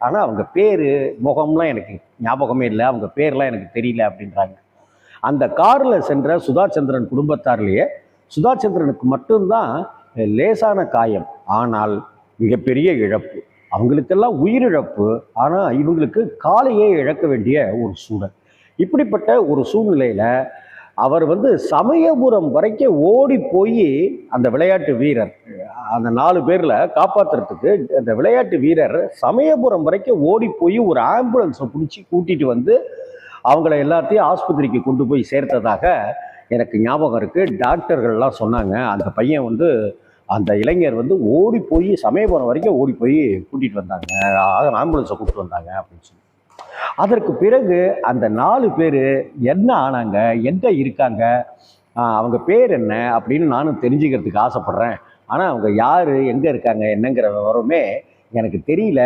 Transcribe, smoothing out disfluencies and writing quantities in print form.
ஆனால் அவங்க பேர் முகம்லாம் எனக்கு ஞாபகமே இல்லை, அவங்க பேர்லாம் எனக்கு தெரியல அப்படின்றாங்க. அந்த காரில் சென்ற சுதாச்சந்திரன் குடும்பத்தார்லேயே சுதாச்சந்திரனுக்கு மட்டும்தான் லேசான காயம், ஆனால் மிகப்பெரிய இழப்பு. அவங்களுக்கெல்லாம் உயிரிழப்பு, ஆனால் இவங்களுக்கு காலையே இழக்க வேண்டிய ஒரு சூழல். இப்படிப்பட்ட ஒரு சூழ்நிலையில் அவர் சமயபுரம் வரைக்கும் ஓடி போய் அந்த விளையாட்டு வீரர், அந்த 4 பேரில் காப்பாற்றுறதுக்கு அந்த விளையாட்டு வீரர் சமயபுரம் வரைக்கும் ஓடி போய் ஒரு ஆம்புலன்ஸை பிடிச்சி கூட்டிகிட்டு அவங்கள எல்லாத்தையும் ஆஸ்பத்திரிக்கு கொண்டு போய் சேர்த்ததாக எனக்கு ஞாபகம் இருக்குது. டாக்டர்கள்லாம் சொன்னாங்க, அந்த பையன் அந்த இளைஞர் ஓடி போய் சமயபுரம் வரைக்கும் ஓடி போய் கூட்டிகிட்டு வந்தாங்க, ஆம்புலன்ஸை கூப்பிட்டு வந்தாங்க அப்படின்னு சொல்லி. அதற்கு பிறகு அந்த 4 பேர் என்ன ஆனாங்க, எங்கே இருக்காங்க, அவங்க பேர் என்ன அப்படின்னு நானும் தெரிஞ்சுக்கிறதுக்கு ஆசைப்படுறேன். ஆனால் அவங்க யார், எங்கே இருக்காங்க, என்னங்கிற விவரமே எனக்கு தெரியல.